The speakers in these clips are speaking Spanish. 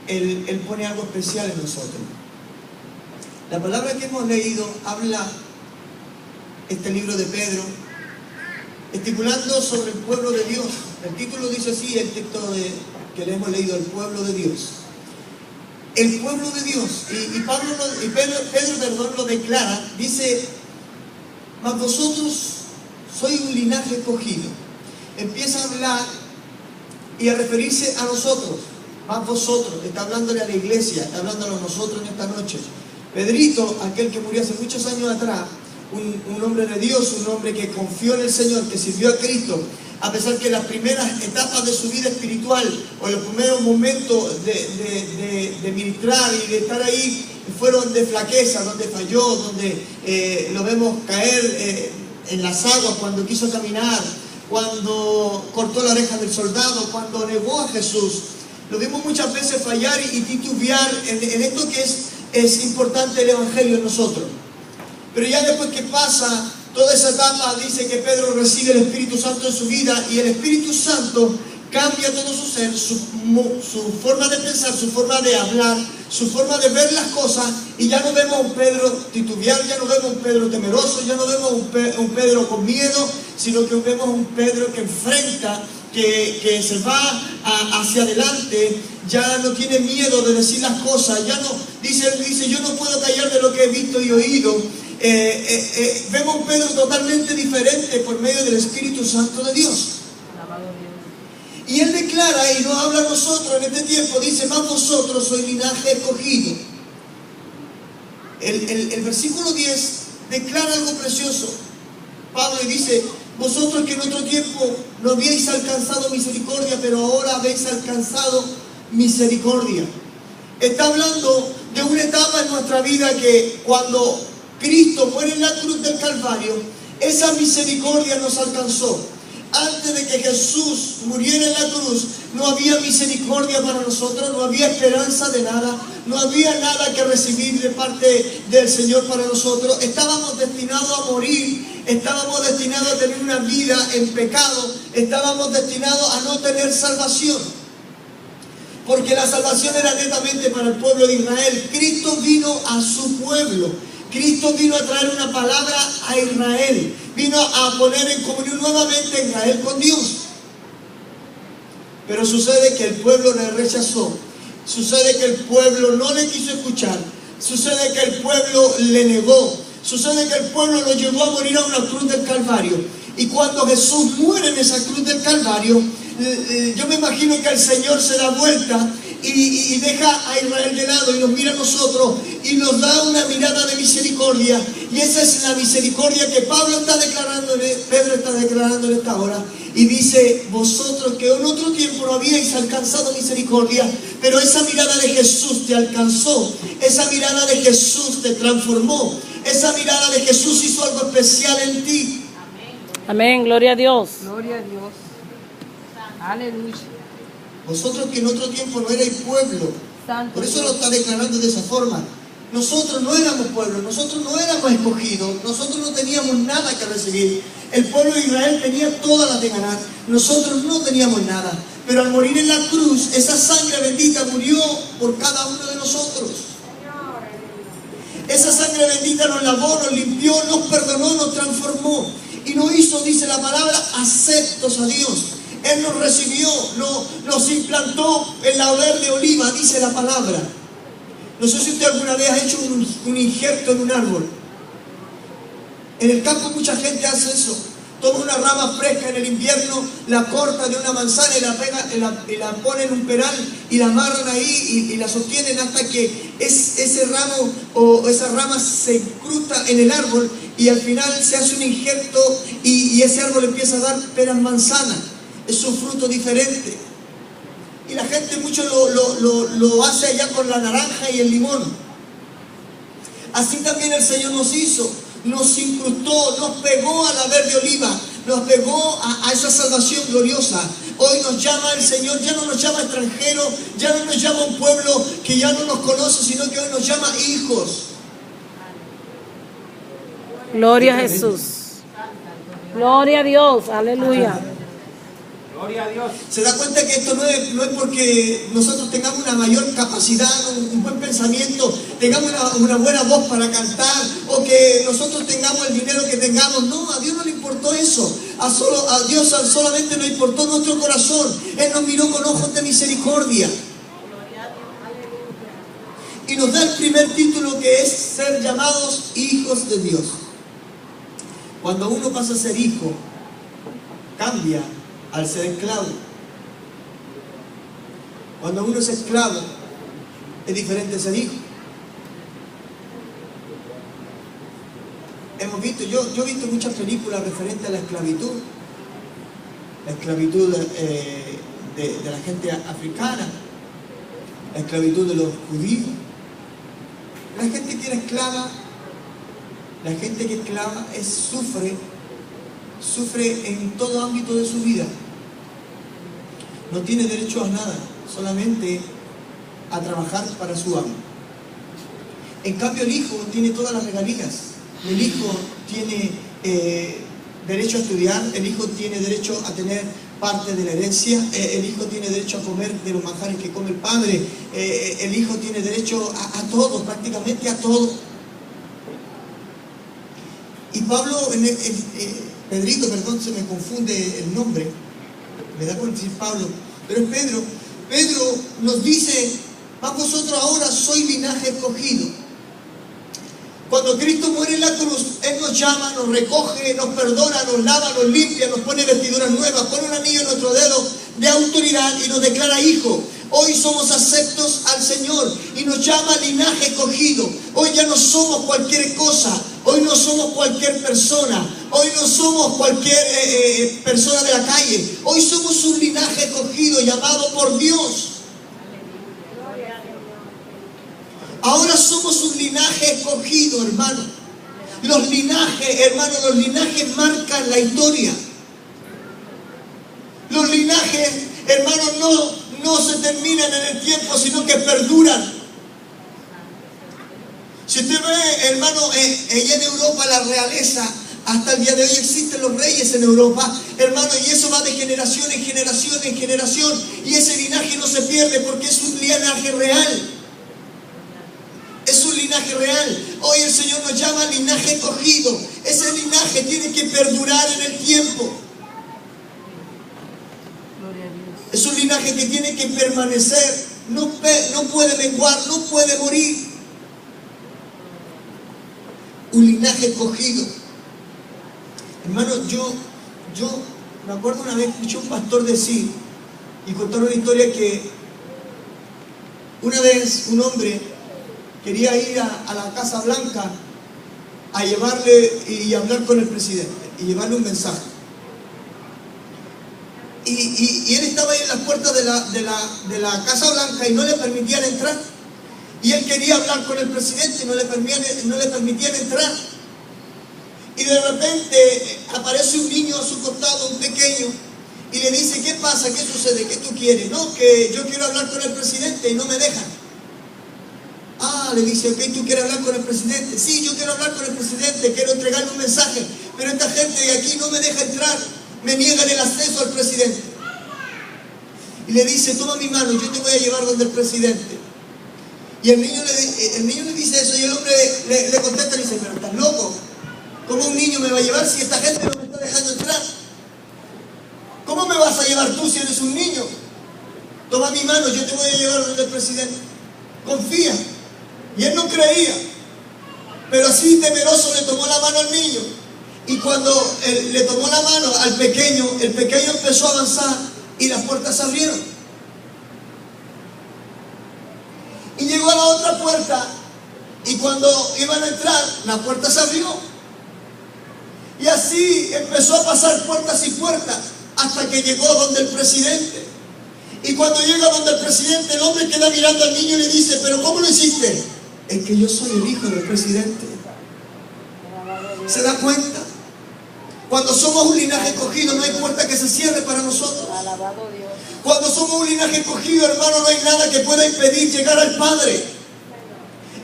Él pone algo especial en nosotros. La palabra que hemos leído habla, este libro de Pedro, estipulando sobre el pueblo de Dios. El título dice así, el texto que le hemos leído, el pueblo de Dios. El pueblo de Dios. Y Pedro lo declara, dice, mas vosotros sois un linaje escogido. Empieza a hablar y a referirse a nosotros. Más vosotros, está hablándole a la iglesia, está hablándole a nosotros en esta noche. Pedrito, aquel que murió hace muchos años atrás, un hombre de Dios, un hombre que confió en el Señor, que sirvió a Cristo, a pesar que las primeras etapas de su vida espiritual, o los primeros momentos de ministrar y de estar ahí, fueron de flaqueza, donde falló, donde lo vemos caer en las aguas, cuando quiso caminar, cuando cortó la oreja del soldado, cuando negó a Jesús. Lo vimos muchas veces fallar y titubear en esto que es importante el Evangelio en nosotros. Pero ya después que pasa toda esa etapa, dice que Pedro recibe el Espíritu Santo en su vida, y el Espíritu Santo cambia todo su ser, su forma de pensar, su forma de hablar, su forma de ver las cosas, y ya no vemos a un Pedro titubear, ya no vemos a un Pedro temeroso, ya no vemos a un Pedro con miedo, sino que vemos a un Pedro que enfrenta, que se va hacia adelante, ya no tiene miedo de decir las cosas, ya no dice yo no puedo callar de lo que he visto y oído. Vemos a un Pedro totalmente diferente por medio del Espíritu Santo de Dios. Y él declara y nos habla a nosotros en este tiempo, dice, más vosotros sois linaje escogido. El versículo 10 declara algo precioso. Pablo dice, vosotros que en otro tiempo no habíais alcanzado misericordia, pero ahora habéis alcanzado misericordia. Está hablando de una etapa en nuestra vida que cuando Cristo muere en la cruz del Calvario, esa misericordia nos alcanzó. Antes de que Jesús muriera en la cruz, no había misericordia para nosotros, no había esperanza de nada, no había nada que recibir de parte del Señor para nosotros. Estábamos destinados a morir, estábamos destinados a tener una vida en pecado, estábamos destinados a no tener salvación. Porque la salvación era netamente para el pueblo de Israel. Cristo vino a su pueblo. Cristo vino a traer una palabra a Israel. Vino a poner en comunión nuevamente a Israel con Dios. Pero sucede que el pueblo le rechazó. Sucede que el pueblo no le quiso escuchar. Sucede que el pueblo le negó. Sucede que el pueblo lo llevó a morir a una cruz del Calvario. Y cuando Jesús muere en esa cruz del Calvario, yo me imagino que el Señor se da vuelta y deja a Israel de lado y nos mira a nosotros y nos da una mirada de misericordia. Y esa es la misericordia que Pedro está declarando en esta hora. Y dice, vosotros que en otro tiempo no habíais alcanzado misericordia, pero esa mirada de Jesús te alcanzó, esa mirada de Jesús te transformó, esa mirada de Jesús hizo algo especial en ti. Amén, gloria a Dios. Gloria a Dios. Aleluya. Vosotros que en otro tiempo no erais pueblo. Santo Por eso Dios. lo está declarando de esa forma. Nosotros no éramos pueblo, nosotros no éramos escogidos, nosotros no teníamos nada que recibir. El pueblo de Israel tenía todas las de ganar, nosotros no teníamos nada. Pero al morir en la cruz, esa sangre bendita murió por cada uno de nosotros. Esa sangre bendita nos lavó, nos limpió, nos perdonó, nos transformó. Y nos hizo, dice la palabra, aceptos a Dios. Él nos recibió, nos implantó en la verde oliva, dice la palabra. No sé si usted alguna vez ha hecho un injerto en un árbol. En el campo mucha gente hace eso. Toma una rama fresca en el invierno, la corta de una manzana y la pega, y la pone en un peral y la amarran ahí y la sostienen hasta que ese ramo o esa rama se incrusta en el árbol y al final se hace un injerto y ese árbol empieza a dar peras manzanas. Es un fruto diferente. Y la gente mucho lo hace allá con la naranja y el limón. Así también el Señor nos hizo, nos incrustó, nos pegó a la verde oliva, nos pegó a esa salvación gloriosa. Hoy nos llama el Señor, ya no nos llama extranjeros, ya no nos llama un pueblo que ya no nos conoce, sino que hoy nos llama hijos. Gloria a Jesús. Gloria a Dios. Aleluya. Gloria a Dios. Se da cuenta que esto no es porque nosotros tengamos una mayor capacidad, un buen pensamiento, tengamos una buena voz para cantar, o que nosotros tengamos el dinero que tengamos. No, a Dios no le importó eso. A Dios solamente nos importó nuestro corazón. Él nos miró con ojos de misericordia. Y nos da el primer título, que es ser llamados hijos de Dios. Cuando uno pasa a ser hijo, cambia al ser esclavo. Cuando uno es esclavo, es diferente ser hijo. Hemos visto, yo he visto muchas películas referentes a la esclavitud de la gente africana, la esclavitud de los judíos. La gente que era esclava, la gente que es esclava sufre en todo ámbito de su vida. No tiene derecho a nada, solamente a trabajar para su amo. En cambio, el hijo tiene todas las regalías. El hijo tiene derecho a estudiar, el hijo tiene derecho a tener parte de la herencia, el hijo tiene derecho a comer de los manjares que come el padre, el hijo tiene derecho a todo, prácticamente a todo. Y Pablo, Pedrito, perdón, se me confunde el nombre, me da por decir Pablo, pero es Pedro. Pedro nos dice: "Mas vosotros ahora sois linaje escogido". Cuando Cristo muere en la cruz, Él nos llama, nos recoge, nos perdona, nos lava, nos limpia, nos pone vestiduras nuevas, pone un anillo en nuestro dedo de autoridad y nos declara hijo. Hoy somos aceptos al Señor y nos llama linaje escogido. Hoy ya no somos cualquier cosa, hoy no somos cualquier persona, hoy no somos cualquier persona de la calle. Hoy somos un linaje escogido, llamado por Dios. Ahora somos un linaje escogido, hermano. Los linajes marcan la historia. Los linajes, hermanos, no se terminan en el tiempo, sino que perduran. Si usted ve, hermano, allá en Europa, la realeza, hasta el día de hoy existen los reyes en Europa, hermano, y eso va de generación en generación en generación, y ese linaje no se pierde porque es un linaje real. Es un linaje real. Hoy el Señor nos llama linaje escogido. Ese linaje tiene que perdurar en el tiempo. Es un linaje que tiene que permanecer. No puede menguar, no puede morir. Un linaje escogido. Hermano, yo me acuerdo una vez, escuché a un pastor decir y contar una historia, que una vez un hombre quería ir a la Casa Blanca a llevarle y hablar con el presidente y llevarle un mensaje. Y él estaba ahí en las puertas de la Casa Blanca y no le permitían entrar. Y él quería hablar con el presidente y no le permitían entrar. Y de repente aparece un niño a su costado, un pequeño, y le dice: ¿qué pasa? ¿Qué sucede? ¿Qué tú quieres? No, que yo quiero hablar con el presidente y no me dejan. Ah, le dice: ok, ¿tú quieres hablar con el presidente? Sí, yo quiero hablar con el presidente, quiero entregarle un mensaje, pero esta gente de aquí no me deja entrar, me niegan el acceso al presidente. Y le dice: toma mi mano, yo te voy a llevar donde el presidente. Y el niño le dice eso, y el hombre le contesta y le dice: pero estás loco, ¿cómo un niño me va a llevar si esta gente no me está dejando entrar? ¿Cómo me vas a llevar tú si eres un niño? Toma mi mano, yo te voy a llevar donde el presidente. Confía. Y él no creía, pero así temeroso le tomó la mano al niño. Y cuando le tomó la mano al pequeño, el pequeño empezó a avanzar y las puertas se abrieron. Y llegó a la otra puerta, y cuando iban a entrar, la puerta se abrió. Y así empezó a pasar puertas y puertas hasta que llegó donde el presidente. Y cuando llega donde el presidente, el hombre queda mirando al niño y le dice: ¿pero cómo lo hiciste? Es que yo soy el hijo del presidente. ¿Se da cuenta? Cuando somos un linaje escogido, no hay puerta que se cierre para nosotros. Cuando somos un linaje escogido, hermano, no hay nada que pueda impedir llegar al Padre.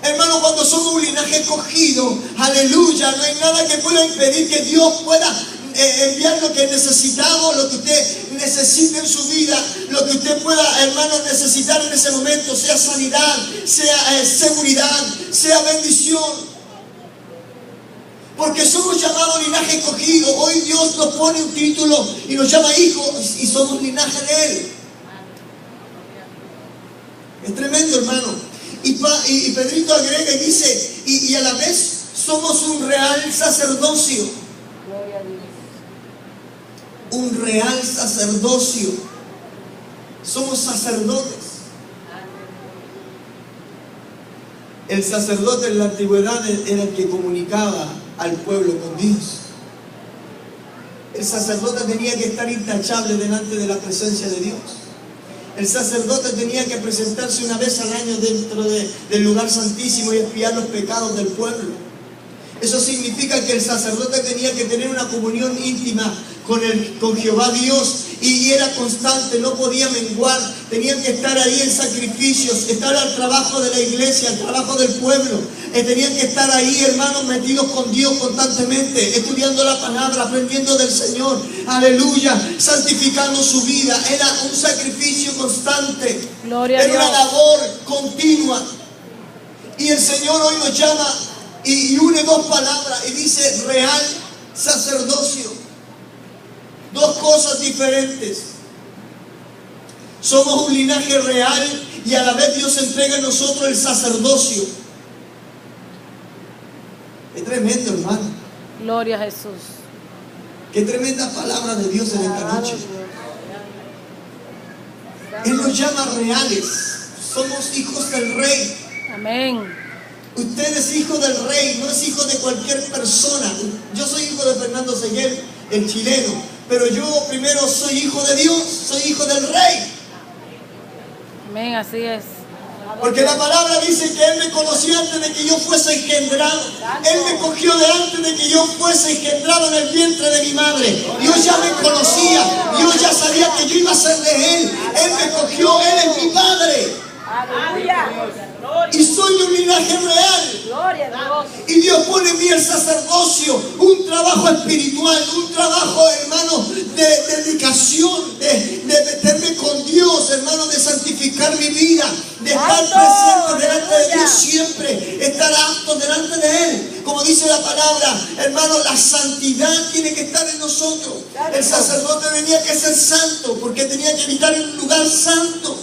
Hermano, cuando somos un linaje escogido, aleluya, no hay nada que pueda impedir que Dios pueda enviar lo que necesitamos, lo que usted necesite en su vida, lo que usted pueda, hermano, necesitar en ese momento, sea sanidad, sea seguridad, sea bendición. Porque somos llamados linaje escogido. Hoy Dios nos pone un título y nos llama hijos y somos linaje de Él. Es tremendo, hermano. Y Pedrito agrega y dice, y a la vez somos un real sacerdocio. Gloria a Dios. Un real sacerdocio. Somos sacerdotes. El sacerdote en la antigüedad era el que comunicaba al pueblo con Dios. El sacerdote tenía que estar intachable delante de la presencia de Dios. El sacerdote tenía que presentarse una vez al año dentro del lugar santísimo y expiar los pecados del pueblo. Eso significa que el sacerdote tenía que tener una comunión íntima con Jehová Dios, y era constante, no podía menguar. Tenían que estar ahí en sacrificios, estar al trabajo de la iglesia, al trabajo del pueblo. Tenían que estar ahí, hermanos, metidos con Dios constantemente, estudiando la palabra, aprendiendo del Señor, aleluya, santificando su vida. Era un sacrificio constante, Gloria a era una Dios. labor continua. Y el Señor hoy nos llama y une dos palabras y dice real sacerdocio. Dos cosas diferentes. Somos un linaje real y a la vez Dios entrega en nosotros el sacerdocio. Es tremendo, hermano. Gloria a Jesús. Qué tremenda palabra de Dios en esta noche. Él nos llama reales. Somos hijos del Rey. Amén. Usted es hijo del Rey, no es hijo de cualquier persona. Yo soy hijo de Fernando Seguel, el chileno. Pero yo primero soy hijo de Dios, soy hijo del Rey. Amén, así es. Porque la palabra dice que Él me conoció antes de que yo fuese engendrado. Él me cogió de antes de que yo fuese engendrado en el vientre de mi madre. Dios ya me conocía, Dios ya sabía que yo iba a ser de Él. Él me cogió, Él es mi Padre. Aleluya. Y soy de un linaje real. Gloria a Dios. Y Dios pone en mí el sacerdocio, un trabajo espiritual, un trabajo, hermano, de dedicación, de meterme con Dios, hermano, de santificar mi vida, de estar presente delante de Dios siempre, estar apto delante de Él. Como dice la palabra, hermano, la santidad tiene que estar en nosotros. El sacerdote tenía que ser santo, porque tenía que habitar en un lugar santo.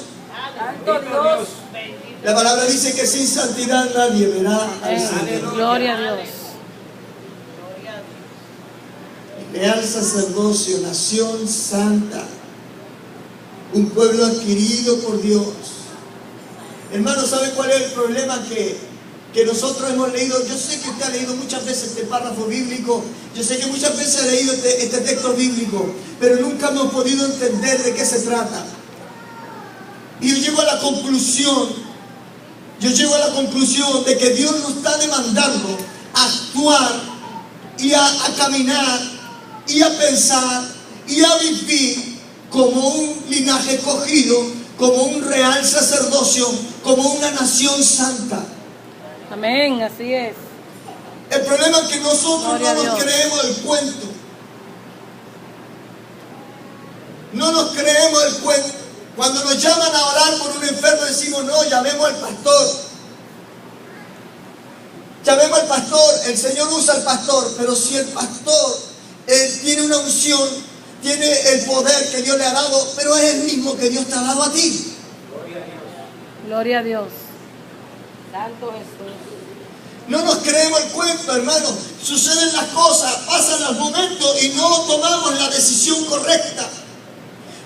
Santo Dios. La palabra dice que sin santidad nadie verá al Señor. Gloria a Dios. Real sacerdocio, nación santa, un pueblo adquirido por Dios. Hermano, ¿sabe cuál es el problema que nosotros hemos leído? Yo sé que usted ha leído muchas veces este párrafo bíblico, yo sé que muchas veces ha leído este texto bíblico, pero nunca hemos podido entender de qué se trata. Y yo llego a la conclusión de que Dios nos está demandando a actuar y a caminar y a pensar y a vivir como un linaje escogido, como un real sacerdocio, como una nación santa. Amén, así es. El problema es que nosotros Gloria no a nos Dios. creemos el cuento. No nos creemos el cuento. Cuando nos llaman a orar por un enfermo decimos, no, llamemos al pastor. Llamemos al pastor. El Señor usa al pastor, pero si el pastor tiene una unción, tiene el poder que Dios le ha dado, pero es el mismo que Dios te ha dado a ti. Gloria a Dios. Santo Jesús. No nos creemos el cuento, hermano. Suceden las cosas, pasan los momentos y no tomamos la decisión correcta.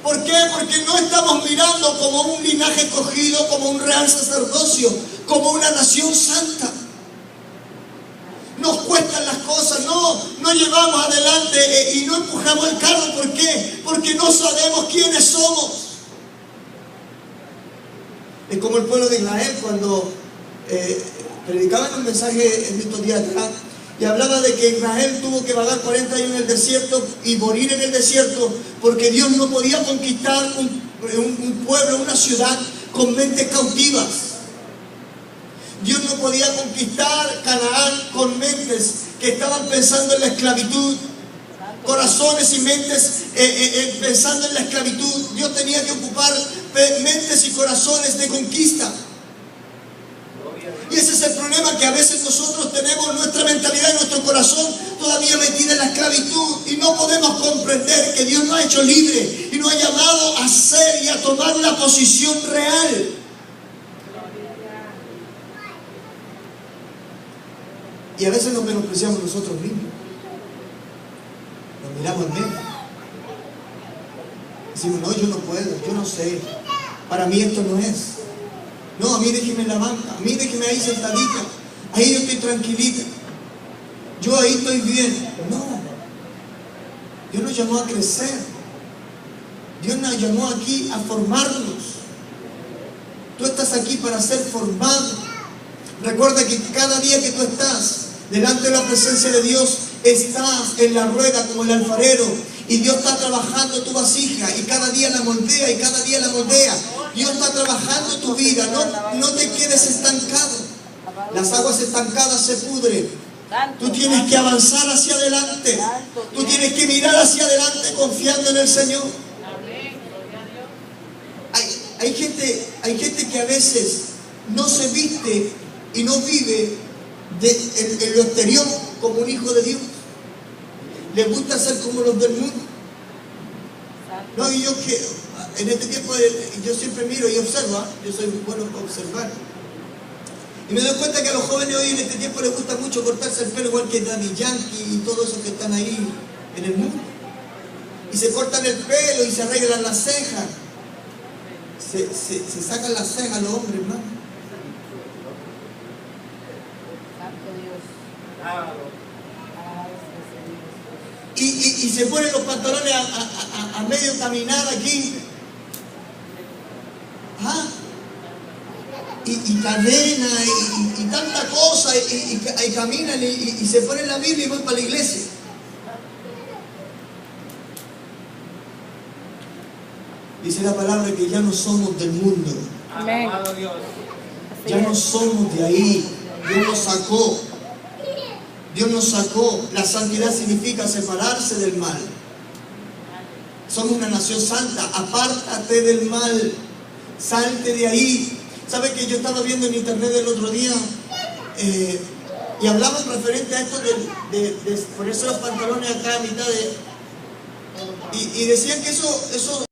¿Por qué? Porque no estamos mirando como un linaje escogido, como un real sacerdocio, como una nación santa. Nos cuestan las cosas, no llevamos adelante y no empujamos el carro. ¿Por qué? Porque no sabemos quiénes somos. Es como el pueblo de Israel cuando predicaban un mensaje en estos días atrás y hablaba de que Israel tuvo que vagar 40 años en el desierto y morir en el desierto porque Dios no podía conquistar un pueblo, una ciudad con mentes cautivas. Dios no podía conquistar Canaán con mentes que estaban pensando en la esclavitud. corazones y mentes pensando en la esclavitud. Dios tenía que ocupar mentes y corazones de conquista. Y ese es el problema, que a veces nosotros tenemos nuestra mentalidad y nuestro corazón todavía metida en la esclavitud, y no podemos comprender que Dios nos ha hecho libre y nos ha llamado a ser y a tomar una posición real. Y a veces nos menospreciamos nosotros mismos. Nos miramos en medio. Decimos, no, yo no puedo, yo no sé. Para mí esto no es. No, a mí déjeme en la banca, a mí déjeme ahí sentadita. Ahí yo estoy tranquilita. Yo ahí estoy bien. No. Dios nos llamó a crecer. Dios nos llamó aquí a formarnos. Tú estás aquí para ser formado. Recuerda que cada día que tú estás delante de la presencia de Dios, estás en la rueda como el alfarero, y Dios está trabajando tu vasija, y cada día la moldea, y cada día la moldea. Dios está trabajando tu vida. No te quedes estancado. Las aguas estancadas se pudren. Tú tienes que avanzar hacia adelante. Tú tienes que mirar hacia adelante confiando en el Señor. Hay gente que a veces no se viste y no vive en lo exterior como un hijo de Dios. Le gusta ser como los del mundo. No, y yo que en este tiempo yo siempre miro y observo, yo soy muy bueno para observar. Y me doy cuenta que a los jóvenes hoy en este tiempo les gusta mucho cortarse el pelo, igual que Daddy Yankee y todos esos que están ahí en el mundo. Y se cortan el pelo y se arreglan las cejas. Se sacan las cejas los hombres, hermano. Y se ponen los pantalones a medio caminar aquí. Y cadena y tanta cosa, y caminan y se ponen la Biblia y van para la iglesia. Dice la palabra que ya no somos del mundo. Amén. Ya no somos de ahí. Dios nos sacó. Dios nos sacó. La santidad significa separarse del mal. Somos una nación santa. Apártate del mal. Salte de ahí. ¿Sabe que yo estaba viendo en internet el otro día? Y hablaban referente a esto de ponerse los pantalones acá a mitad de... Y decían que eso